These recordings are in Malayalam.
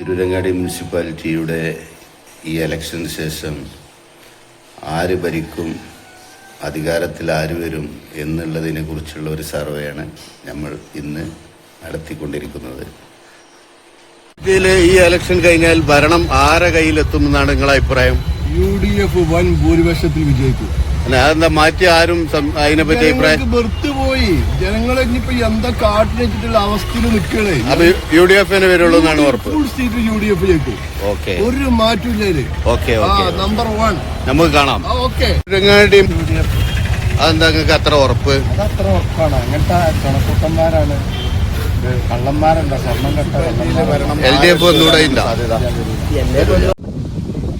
തിരൂരങ്ങാടി മുനിസിപ്പാലിറ്റിയുടെ ഈ ഇലക്ഷന് ശേഷം ആര് ഭരിക്കും, അധികാരത്തിൽ ആര് വരും എന്നുള്ളതിനെ കുറിച്ചുള്ള ഒരു സർവേയാണ് നമ്മൾ ഇന്ന് നടത്തിക്കൊണ്ടിരിക്കുന്നത്. ഇതിൽ ഈ ഇലക്ഷൻ കഴിഞ്ഞാൽ ഭരണം ആരെ കയ്യിലെത്തുമെന്നാണ് നിങ്ങളുടെ അഭിപ്രായം? UDF വൻ ഭൂരിപക്ഷത്തിൽ വിജയിക്കും. അതെന്താ മാറ്റി ആരും അതിനെപ്പറ്റി അഭിപ്രായം? വെറുത്തുപോയി ജനങ്ങളെ. ഇനിയിപ്പോ എന്താ കാട്ടിനെച്ചിട്ടുള്ള അവസ്ഥയിൽ നിൽക്കണേ. അപ്പൊ UDF വരുള്ളൂ എന്നാണ് ഉറപ്പ്? ഫുൾ സീറ്റ് UDF ജയിക്കും. ഓക്കെ, ഒരു മാറ്റമില്ലേ. ഓക്കെ, നമ്പർ 1 നമുക്ക് കാണാം. ഓക്കെ, അതെന്താ നിങ്ങൾക്ക് അത്ര ഉറപ്പ്? അതത്ര ഉറപ്പാണ്. അങ്ങനത്തെ കണക്കൂട്ടന്മാരാണ്, കള്ളന്മാരുണ്ടോ, സ്വർണം കെട്ട LDF ഒന്നുകൂടെ ഉണ്ടോ?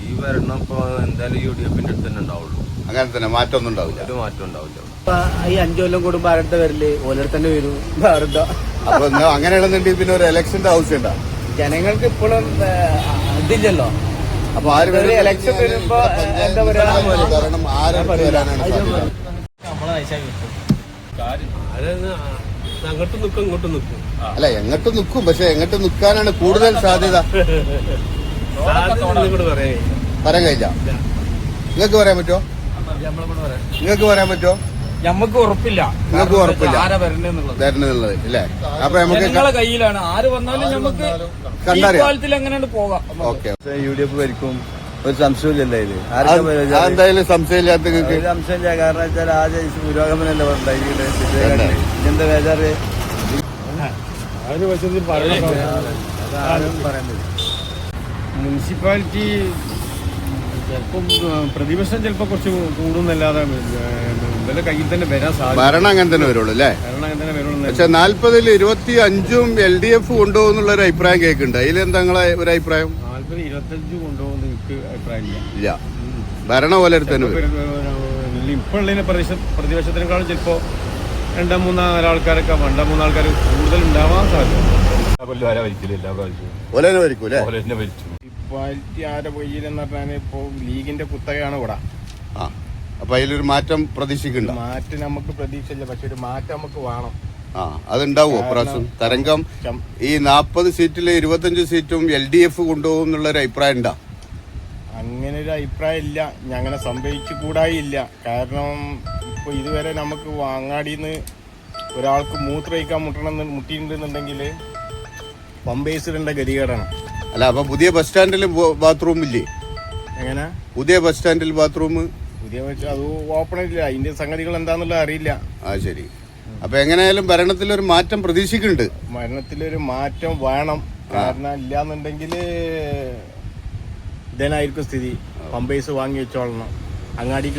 ഈ ഭരണം ഇപ്പൊ എന്തായാലും UDFന്റെ അടുത്ത് തന്നെ ഉണ്ടാവുള്ളൂ. അങ്ങനെ തന്നെ, മാറ്റമൊന്നും ഉണ്ടാവില്ല. ഒരു മാറ്റം ഉണ്ടാവില്ല. ഈ 5 കൊല്ലം കൂടുമ്പോ ആരുടെ വരില്ലേ, ഓരോരു തന്നെ വരും. വേറെന്താ അപ്പൊ അങ്ങനെയാണെന്നുണ്ടെങ്കിൽ പിന്നെ ഒരു ഇലക്ഷന്റെ ആവശ്യമുണ്ടോ? ജനങ്ങൾക്ക് ഇപ്പോഴും ഇതില്ലല്ലോ. അപ്പൊ ആര് ഇലക്ഷൻ വരുമ്പോ എന്താ പറയാ, കാരണം ആരും വരാനാണ് സാധ്യത. അങ്ങോട്ടും നിൽക്കും ഇങ്ങോട്ടും നിൽക്കും. അല്ല, എങ്ങോട്ട് നിൽക്കും, പക്ഷെ എങ്ങോട്ട് നിൽക്കാനാണ് കൂടുതൽ സാധ്യത. പറയാൻ കഴിയില്ല. നിങ്ങൾക്ക് പറയാൻ പറ്റുമോ? നിങ്ങൾക്ക് പറയാൻ പറ്റുമോ? നമുക്ക് ഉറപ്പില്ല. നിങ്ങൾക്ക് ഉറപ്പില്ല ആരാ വരണ്ടെന്നുള്ളത് അല്ലേ? അപ്പൊ നമുക്ക് ജനങ്ങളെ കയ്യിലാണ്. ആര് വന്നാലും നമുക്ക് കണ്ടറിയാം. എങ്ങനെയാണ് പോകാം. ഓക്കെ, UDF ഭരിക്കും, ഒരു സംശയമില്ലല്ലോ ഇതില്. എന്തായാലും സംശയമില്ലാത്ത നിങ്ങൾക്ക് സംശയമില്ല. കാരണം വെച്ചാൽ ആദ്യം പുരോഗമനല്ലേ ഇങ്ങനത്തെ ബേജാറ് മുനിസിപ്പാലിറ്റി ചിലപ്പം പ്രതിപക്ഷം ചിലപ്പോൾ കുറച്ച് കൂടുന്നല്ലാതെ ഇവരുടെ കയ്യിൽ തന്നെ വരാൻ സാധിക്കും. ഭരണം അങ്ങനെ തന്നെ വരുള്ളൂ അല്ലേ? ഭരണം അങ്ങനെ തന്നെ വരുള്ളൂ. പക്ഷെ 40-ൽ 25 LDF കൊണ്ടുപോകുന്നുള്ള ഒരു അഭിപ്രായം കേൾക്കുന്നുണ്ട്. അതിലെന്താ നിങ്ങളെ ഒരു അഭിപ്രായം? 40-25 കൊണ്ടുപോകുന്ന എനിക്ക് അഭിപ്രായമില്ല. ഇല്ല, ഭരണം പോലെ തന്നെ ഇപ്പോഴുള്ള പ്രതിപക്ഷത്തിനേക്കാളും ചിലപ്പോ 2-3 ആൾക്കാരൊക്കെ 2-3 ആൾക്കാർ കൂടുതൽ ഉണ്ടാവാൻ സാധ്യത. മുനിസിപ്പാലിറ്റി ആരെ പൊയ്യിലെന്ന് പറഞ്ഞാൽ ഇപ്പൊ ലീഗിന്റെ കുത്തകയാണ് ഇവിടെ. അപ്പൊ അതിലൊരു മാറ്റം പ്രതീക്ഷിക്കുന്നുണ്ട്. മാറ്റം നമുക്ക് പ്രതീക്ഷയില്ല, പക്ഷെ ഒരു മാറ്റം നമുക്ക് വേണം. അതുണ്ടാവുമോ പ്രാവശ്യം? തരംഗം ഈ 40 സീറ്റിൽ 25 സീറ്റും LDF കൊണ്ടുപോകും എന്നുള്ളൊരു അഭിപ്രായം ഉണ്ടാ? അങ്ങനെ ഒരു അഭിപ്രായം ഇല്ല. അങ്ങനെ സംഭവിച്ചു കൂടായില്ല. കാരണം ഇപ്പൊ ഇതുവരെ നമുക്ക് അങ്ങാടിന്ന് ഒരാൾക്ക് മൂത്രയിക്കാൻ മുട്ടിയിട്ടുണ്ടെന്നുണ്ടെങ്കിൽ പമ്പേഴ്സിടേണ്ട ഗതികേടാണ്. അല്ല, അപ്പൊ പുതിയ ബസ് സ്റ്റാൻഡിൽ ബാത്റൂം ഇല്ലേ? എങ്ങനെ പുതിയ ബസ് സ്റ്റാൻഡിൽ ബാത്റൂം? പുതിയ അത് ഓപ്പൺ ഇല്ല. അതിന്റെ സംഗതികൾ എന്താന്നുള്ളത് അറിയില്ല. ശരി. അപ്പൊ എങ്ങനെയായാലും ഭരണത്തിലൊരു മാറ്റം പ്രതീക്ഷിക്കുന്നുണ്ട്. ഭരണത്തിലൊരു മാറ്റം വേണം. കാരണം ഇല്ലാന്നുണ്ടെങ്കിൽ ഇതനായിരിക്കും സ്ഥിതി. പമ്പേഴ്സ് വാങ്ങി വെച്ചോളണം അങ്ങാടിക്ക്.